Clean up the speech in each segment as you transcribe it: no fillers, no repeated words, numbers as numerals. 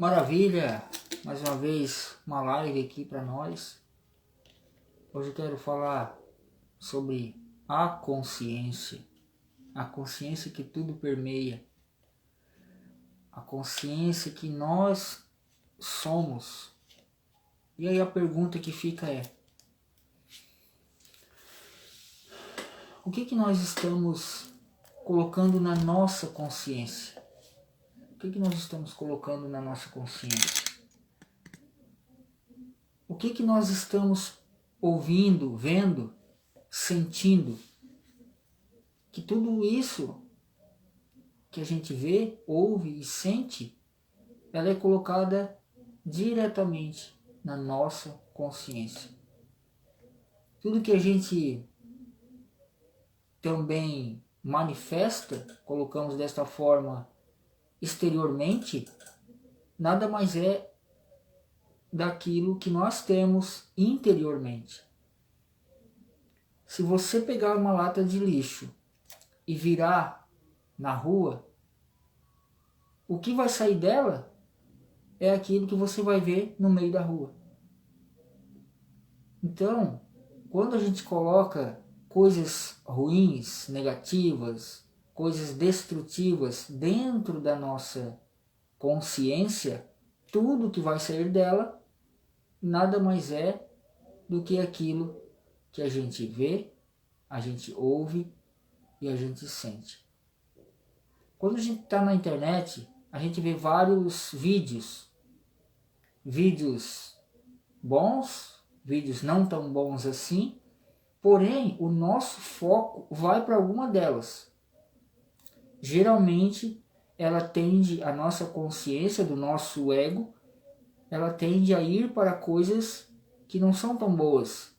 Maravilha! Mais uma vez uma live aqui para nós. Hoje eu quero falar sobre a consciência que tudo permeia, a consciência que nós somos. E aí a pergunta que fica é: o que nós estamos colocando na nossa consciência? O que nós estamos colocando na nossa consciência? O que nós estamos ouvindo, vendo, sentindo? Que tudo isso que a gente vê, ouve e sente, ela é colocada diretamente na nossa consciência. Tudo que a gente também manifesta, colocamos desta forma exteriormente, nada mais é daquilo que nós temos interiormente. Se você pegar uma lata de lixo e virar na rua, o que vai sair dela é aquilo que você vai ver no meio da rua. Então, quando a gente coloca coisas ruins, negativas, coisas destrutivas dentro da nossa consciência, tudo que vai sair dela nada mais é do que aquilo que a gente vê, a gente ouve e a gente sente. Quando a gente está na internet, a gente vê vários vídeos bons, vídeos não tão bons assim, porém o nosso foco vai para alguma delas. Geralmente ela tende, a nossa consciência do nosso ego, ela tende a ir para coisas que não são tão boas.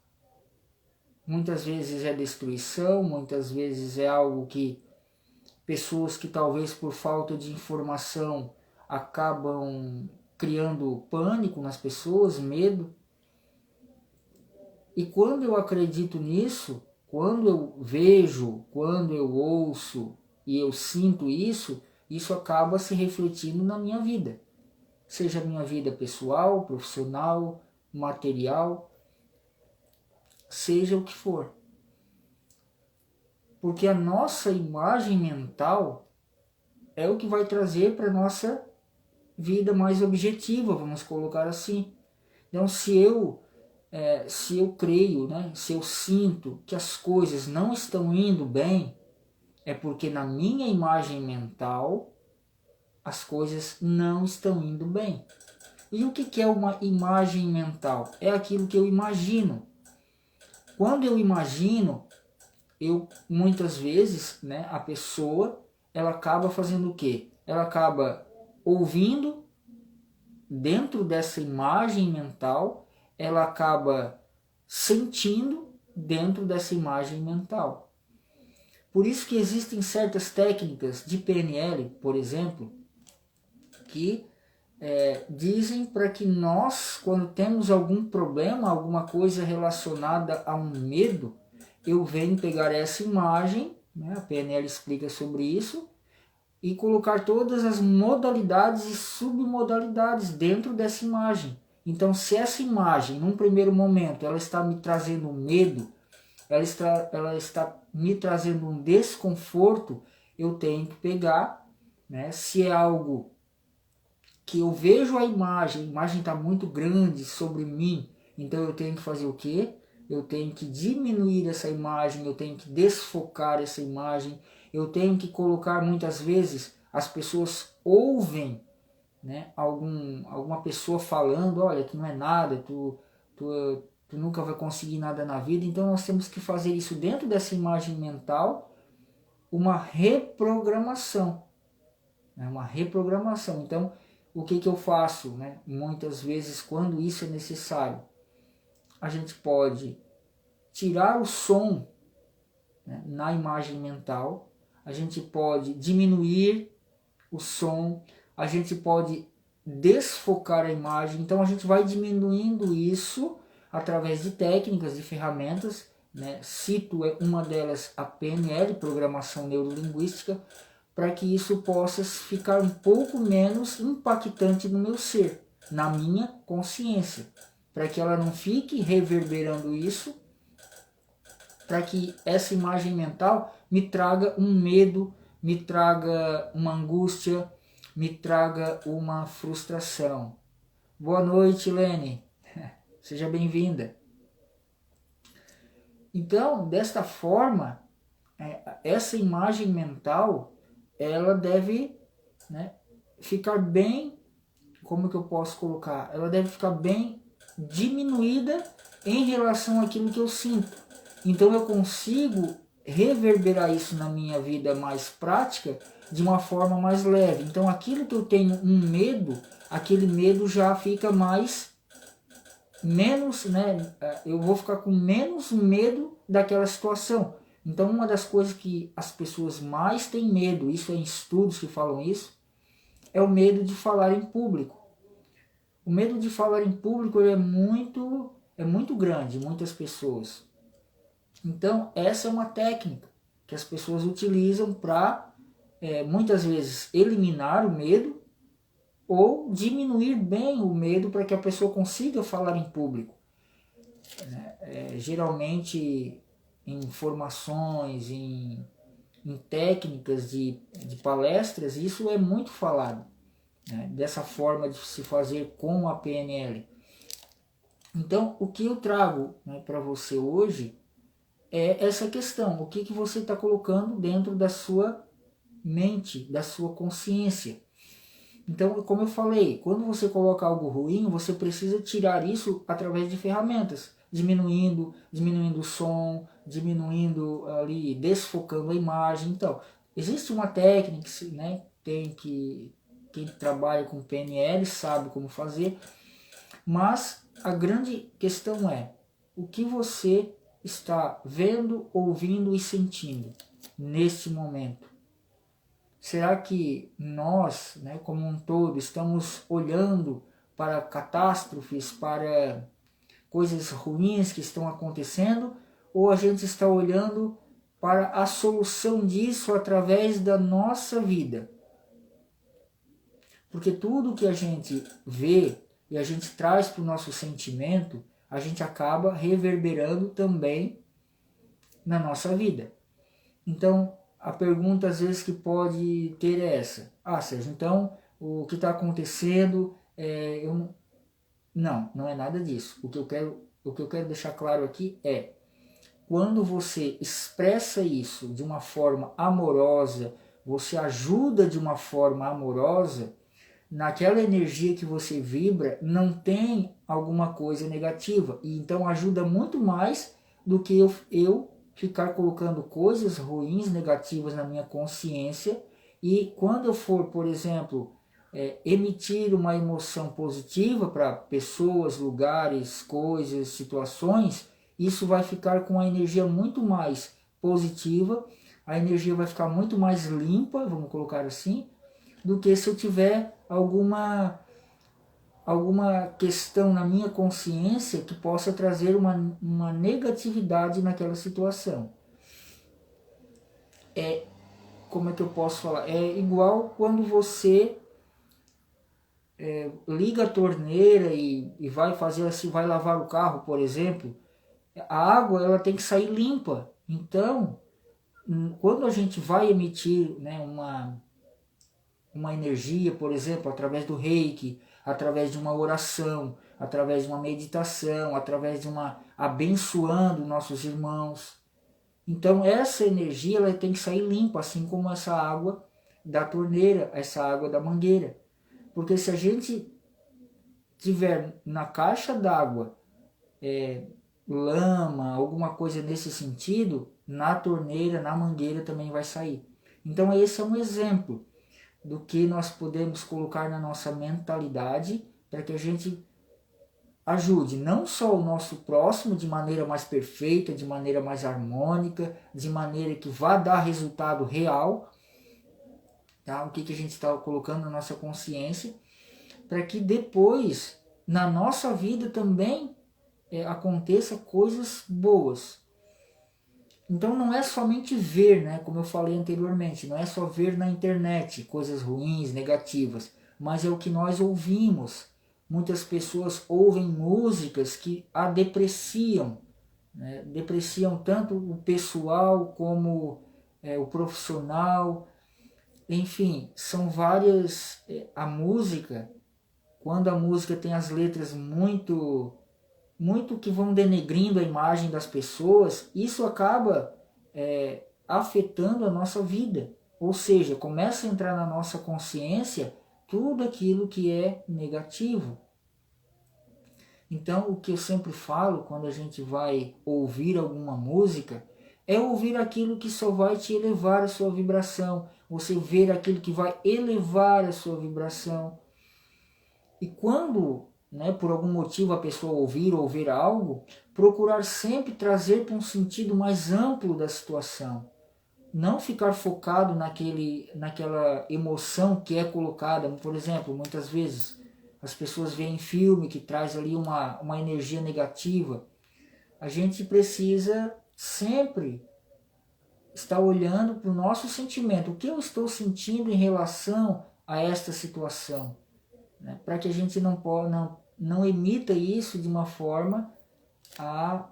Muitas vezes é destruição, muitas vezes é algo que pessoas que talvez por falta de informação acabam criando pânico nas pessoas, medo. E quando eu acredito nisso, quando eu vejo, quando eu ouço e eu sinto isso, isso acaba se refletindo na minha vida. Seja a minha vida pessoal, profissional, material, seja o que for. Porque a nossa imagem mental é o que vai trazer para a nossa vida mais objetiva, vamos colocar assim. Então, se eu creio, né, se eu sinto que as coisas não estão indo bem, é porque na minha imagem mental as coisas não estão indo bem. E o que é uma imagem mental? É aquilo que eu imagino. Quando eu imagino, muitas vezes, né, a pessoa ela acaba fazendo o quê? Ela acaba ouvindo dentro dessa imagem mental, ela acaba sentindo dentro dessa imagem mental. Por isso que existem certas técnicas de PNL, por exemplo, que dizem para que nós, quando temos algum problema, alguma coisa relacionada a um medo, eu venho pegar essa imagem, né, a PNL explica sobre isso, e colocar todas as modalidades e submodalidades dentro dessa imagem. Então, se essa imagem, num primeiro momento, ela está me trazendo medo, ela está me trazendo um desconforto, eu tenho que pegar, né, se é algo que eu vejo a imagem está muito grande sobre mim, então eu tenho que fazer o quê? Eu tenho que diminuir essa imagem, eu tenho que desfocar essa imagem, eu tenho que colocar, muitas vezes, as pessoas ouvem, né, alguma pessoa falando, olha, tu não é nada, tu nunca vai conseguir nada na vida, então nós temos que fazer isso dentro dessa imagem mental, uma reprogramação, né, uma reprogramação. Então, o que eu faço, né, muitas vezes, quando isso é necessário? A gente pode tirar o som, né, na imagem mental, a gente pode diminuir o som, a gente pode desfocar a imagem, então a gente vai diminuindo isso através de técnicas, de ferramentas, né? Cito uma delas, a PNL, Programação Neurolinguística, para que isso possa ficar um pouco menos impactante no meu ser, na minha consciência, para que ela não fique reverberando isso, para que essa imagem mental me traga um medo, me traga uma angústia, me traga uma frustração. Boa noite, Lene. Seja bem-vinda. Então, desta forma, essa imagem mental, ela deve, né, ficar bem, como que eu posso colocar? Ela deve ficar bem diminuída em relação àquilo que eu sinto. Então eu consigo reverberar isso na minha vida mais prática de uma forma mais leve. Então aquilo que eu tenho um medo, aquele medo já fica menos, né? Eu vou ficar com menos medo daquela situação. Então uma das coisas que as pessoas mais têm medo, isso é em estudos que falam isso, é o medo de falar em público. O medo de falar em público é muito grande em muitas pessoas. Então, essa é uma técnica que as pessoas utilizam para, muitas vezes, eliminar o medo ou diminuir bem o medo para que a pessoa consiga falar em público. Geralmente, em formações, em técnicas de palestras, isso é muito falado, né? Dessa forma de se fazer com a PNL. Então, o que eu trago, né, para você hoje é essa questão, o que você está colocando dentro da sua mente, da sua consciência. Então, como eu falei, quando você coloca algo ruim, você precisa tirar isso através de ferramentas, diminuindo o som, diminuindo ali, desfocando a imagem. Então, existe uma técnica, né, quem trabalha com PNL sabe como fazer, mas a grande questão é o que você está vendo, ouvindo e sentindo neste momento. Será que nós, né, como um todo, estamos olhando para catástrofes, para coisas ruins que estão acontecendo, ou a gente está olhando para a solução disso através da nossa vida? Porque tudo que a gente vê e a gente traz para o nosso sentimento, a gente acaba reverberando também na nossa vida. Então, a pergunta às vezes que pode ter é essa: Sérgio, então o que está acontecendo não é nada disso. O que eu quero deixar claro aqui é: quando você expressa isso de uma forma amorosa, você ajuda de uma forma amorosa, naquela energia que você vibra não tem alguma coisa negativa, e então ajuda muito mais do que eu ficar colocando coisas ruins, negativas na minha consciência. E quando eu for, por exemplo, emitir uma emoção positiva para pessoas, lugares, coisas, situações, isso vai ficar com a energia muito mais positiva, a energia vai ficar muito mais limpa, vamos colocar assim, do que se eu tiver alguma questão na minha consciência que possa trazer uma negatividade naquela situação. Como é que eu posso falar? É igual quando você liga a torneira e vai fazer assim, vai lavar o carro, por exemplo. A água ela tem que sair limpa. Então, quando a gente vai emitir, né, uma energia, por exemplo, através do reiki, através de uma oração, através de uma meditação, através de uma abençoando nossos irmãos. Então essa energia ela tem que sair limpa, assim como essa água da torneira, essa água da mangueira. Porque se a gente tiver na caixa d'água lama, alguma coisa nesse sentido, na torneira, na mangueira também vai sair. Então esse é um exemplo do que nós podemos colocar na nossa mentalidade para que a gente ajude não só o nosso próximo de maneira mais perfeita, de maneira mais harmônica, de maneira que vá dar resultado real, tá? O que a gente está colocando na nossa consciência, para que depois, na nossa vida também, aconteça coisas boas. Então não é somente ver, né, como eu falei anteriormente, não é só ver na internet coisas ruins, negativas, mas é o que nós ouvimos. Muitas pessoas ouvem músicas que a depreciam, né, depreciam tanto o pessoal como o profissional, enfim, são várias. A música, quando a música tem as letras muito que vão denegrindo a imagem das pessoas, isso acaba afetando a nossa vida. Ou seja, começa a entrar na nossa consciência tudo aquilo que é negativo. Então, o que eu sempre falo quando a gente vai ouvir alguma música é ouvir aquilo que só vai te elevar a sua vibração. Você ver aquilo que vai elevar a sua vibração. E quando, né, por algum motivo a pessoa ouvir ou ver algo, procurar sempre trazer para um sentido mais amplo da situação. Não ficar focado naquela emoção que é colocada. Por exemplo, muitas vezes as pessoas veem filme que traz ali uma energia negativa. A gente precisa sempre estar olhando para o nosso sentimento. O que eu estou sentindo em relação a esta situação? Né? Para que a gente não emita isso de uma forma a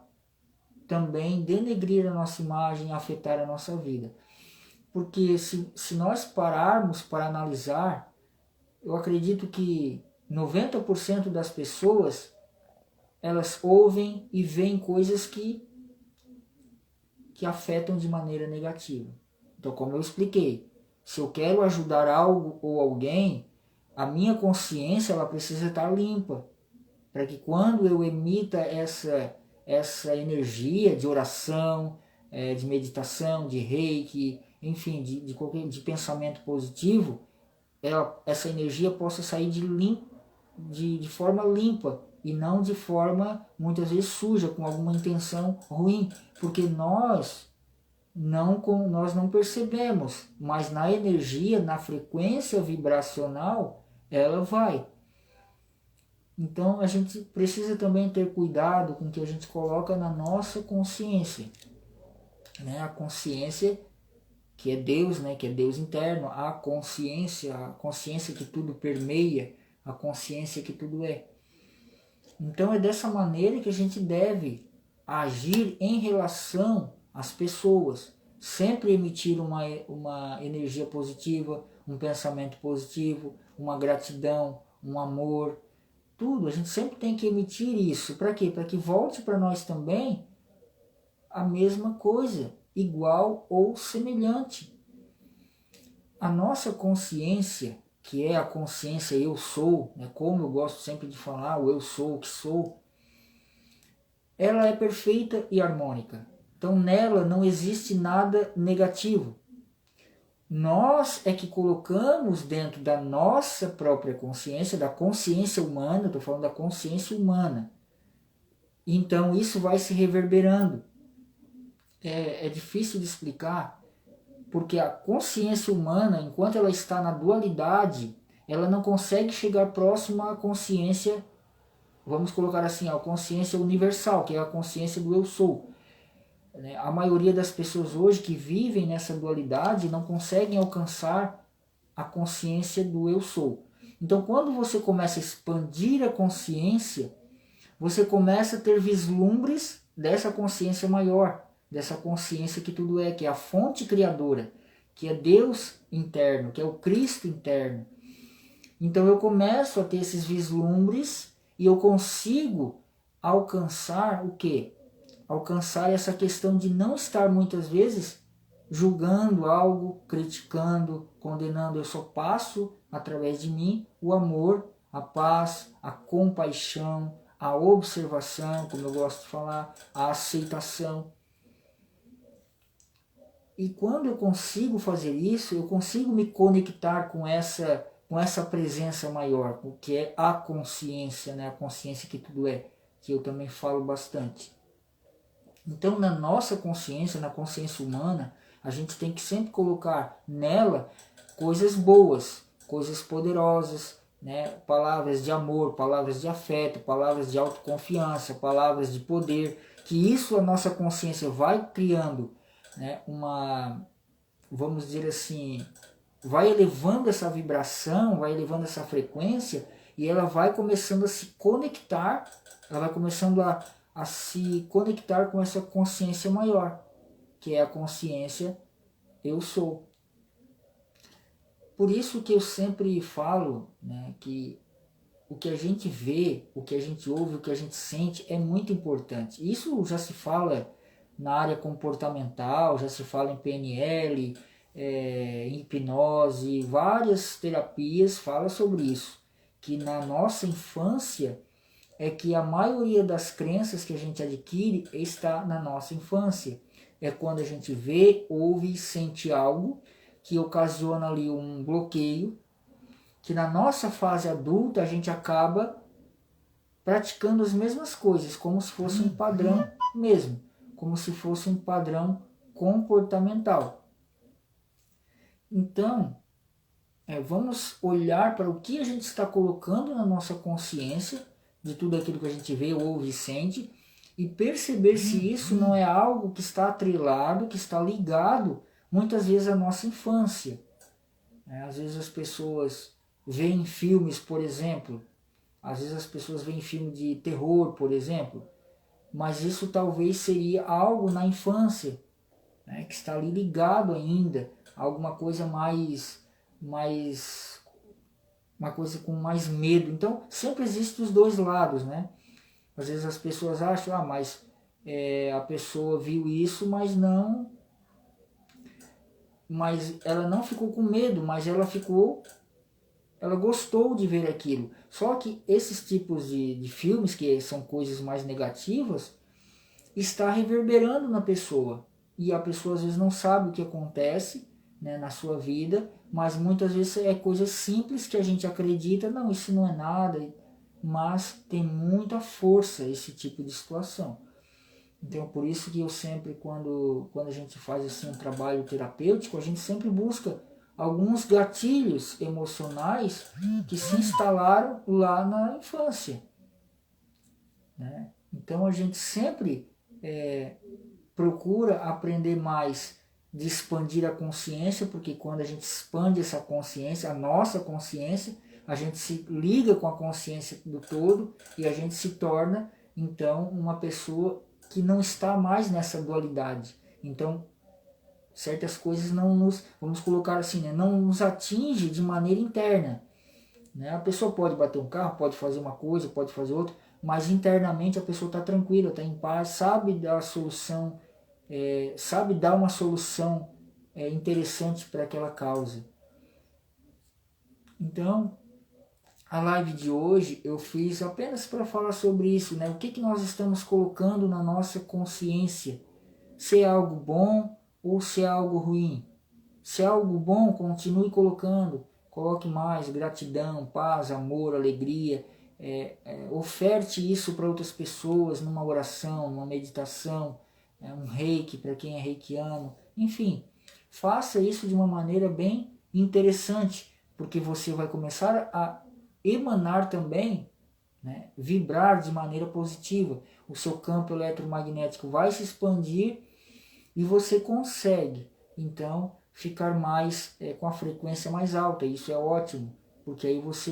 também denegrir a nossa imagem, afetar a nossa vida. Porque se nós pararmos para analisar, eu acredito que 90% das pessoas, elas ouvem e veem coisas que afetam de maneira negativa. Então, como eu expliquei, se eu quero ajudar algo ou alguém, a minha consciência ela precisa estar limpa, para que quando eu emita essa energia de oração, de meditação, de reiki, enfim, de pensamento positivo, essa energia possa sair de forma limpa e não de forma muitas vezes suja, com alguma intenção ruim, porque nós não percebemos, mas na energia, na frequência vibracional, ela vai. Então a gente precisa também ter cuidado com o que a gente coloca na nossa consciência, né? A consciência que é Deus, né? Que é Deus interno, a consciência que tudo permeia, a consciência que tudo é. Então é dessa maneira que a gente deve agir em relação às pessoas, sempre emitir uma energia positiva, um pensamento positivo, uma gratidão, um amor, tudo, a gente sempre tem que emitir isso. Para quê? Para que volte para nós também a mesma coisa, igual ou semelhante. A nossa consciência, que é a consciência eu sou, né, como eu gosto sempre de falar, o eu sou o que sou, ela é perfeita e harmônica. Então nela não existe nada negativo. Nós é que colocamos dentro da nossa própria consciência, da consciência humana, estou falando da consciência humana. Então isso vai se reverberando. É difícil de explicar, porque a consciência humana, enquanto ela está na dualidade, ela não consegue chegar próximo à consciência, vamos colocar assim, a consciência universal, que é a consciência do eu sou. A maioria das pessoas hoje que vivem nessa dualidade não conseguem alcançar a consciência do eu sou. Então, quando você começa a expandir a consciência, você começa a ter vislumbres dessa consciência maior, dessa consciência que tudo é, que é a fonte criadora, que é Deus interno, que é o Cristo interno. Então eu começo a ter esses vislumbres e eu consigo alcançar o quê? Alcançar essa questão de não estar muitas vezes julgando algo, criticando, condenando. Eu só passo através de mim o amor, a paz, a compaixão, a observação, como eu gosto de falar, a aceitação. E quando eu consigo fazer isso, eu consigo me conectar com essa presença maior, o que é a consciência, né? A consciência que tudo é, que eu também falo bastante. Então, na nossa consciência, na consciência humana, a gente tem que sempre colocar nela coisas boas, coisas poderosas, né? Palavras de amor, palavras de afeto, palavras de autoconfiança, palavras de poder, que isso a nossa consciência vai criando né, vamos dizer assim, vai elevando essa vibração, vai elevando essa frequência, e ela vai começando a se conectar, ela vai começando a se conectar com essa consciência maior, que é a consciência eu sou. Por isso que eu sempre falo, né, que o que a gente vê, o que a gente ouve, o que a gente sente é muito importante. Isso já se fala na área comportamental, já se fala em PNL, em hipnose, várias terapias falam sobre isso. Que na nossa infância é que a maioria das crenças que a gente adquire está na nossa infância. É quando a gente vê, ouve e sente algo que ocasiona ali um bloqueio, que na nossa fase adulta a gente acaba praticando as mesmas coisas, como se fosse um padrão mesmo, como se fosse um padrão comportamental. Então, vamos olhar para o que a gente está colocando na nossa consciência, de tudo aquilo que a gente vê, ouve e sente, e perceber se isso não é algo que está atrelado, que está ligado, muitas vezes, à nossa infância. Às vezes as pessoas veem filmes, por exemplo, às vezes as pessoas veem filme de terror, por exemplo, mas isso talvez seria algo na infância, né, que está ali ligado ainda, alguma coisa uma coisa com mais medo. Então sempre existem os dois lados, né? Às vezes as pessoas acham, mas a pessoa viu isso, mas ela não ficou com medo, mas ela gostou de ver aquilo. Só que esses tipos de filmes, que são coisas mais negativas, está reverberando na pessoa. E a pessoa às vezes não sabe o que acontece, né, na sua vida, mas muitas vezes é coisas simples que a gente acredita, não, isso não é nada, mas tem muita força esse tipo de situação. Então por isso que eu sempre, quando a gente faz assim um trabalho terapêutico, a gente sempre busca alguns gatilhos emocionais que se instalaram lá na infância, né? Então a gente sempre procura aprender mais de expandir a consciência, porque quando a gente expande essa consciência, a nossa consciência, a gente se liga com a consciência do todo e a gente se torna então uma pessoa que não está mais nessa dualidade. Então certas coisas não nos, vamos colocar assim, né, não nos atinge de maneira interna, né? A pessoa pode bater um carro, pode fazer uma coisa, pode fazer outra, mas internamente a pessoa está tranquila, está em paz, sabe dar a solução, sabe dar uma solução interessante para aquela causa. Então, a live de hoje eu fiz apenas para falar sobre isso, né? O que nós estamos colocando na nossa consciência, se é algo bom ou se é algo ruim. Se é algo bom, continue colocando, coloque mais gratidão, paz, amor, alegria, oferte isso para outras pessoas numa oração, numa meditação, um reiki para quem é reikiano, enfim, faça isso de uma maneira bem interessante, porque você vai começar a emanar também, né, vibrar de maneira positiva, o seu campo eletromagnético vai se expandir e você consegue, então, ficar mais com a frequência mais alta. Isso é ótimo, porque aí você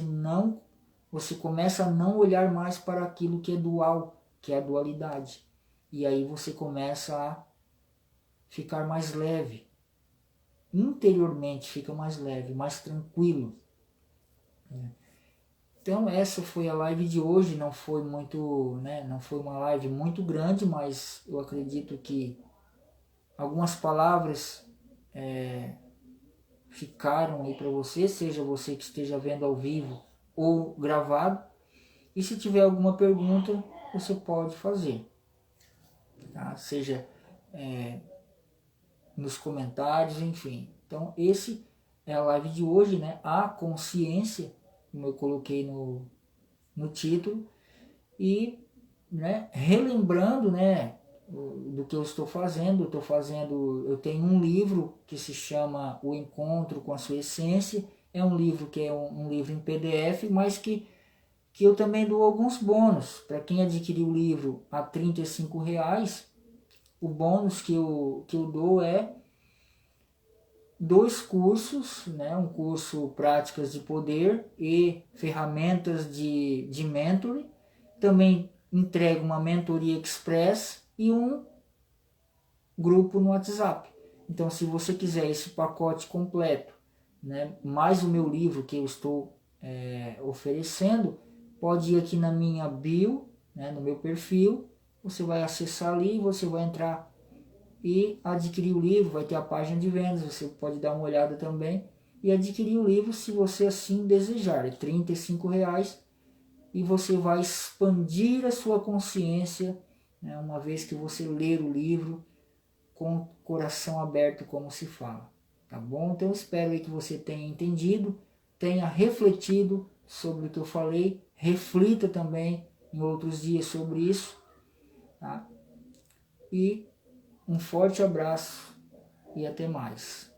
começa a não olhar mais para aquilo que é dual, que é a dualidade. E aí você começa a ficar mais leve. Interiormente fica mais leve, mais tranquilo. Então essa foi a live de hoje, não foi muito, né, não foi uma live muito grande, mas eu acredito que algumas palavras ficaram aí para você, seja você que esteja vendo ao vivo ou gravado. E se tiver alguma pergunta, você pode fazer, tá? Seja nos comentários, enfim. Então esse é a live de hoje, né? A consciência, como eu coloquei no título, e, né, relembrando, né, do que eu estou fazendo. Eu tenho um livro que se chama O Encontro com a Sua Essência. É um livro que é um livro em PDF, mas que eu também dou alguns bônus. Para quem adquirir o livro a R$ 35, o bônus que eu dou é 2 cursos, né? Um curso Práticas de Poder e Ferramentas de Mentoring. Também entrego uma mentoria express e um grupo no WhatsApp. Então, se você quiser esse pacote completo, né, mais o meu livro que eu estou oferecendo, pode ir aqui na minha bio, né, no meu perfil. Você vai acessar ali, você vai entrar e adquirir o livro, vai ter a página de vendas, você pode dar uma olhada também e adquirir o livro se você assim desejar. É R$ 35 e você vai expandir a sua consciência, né, uma vez que você ler o livro com o coração aberto, como se fala. Tá bom? Então eu espero aí que você tenha entendido, tenha refletido sobre o que eu falei, reflita também em outros dias sobre isso, tá? E um forte abraço e até mais.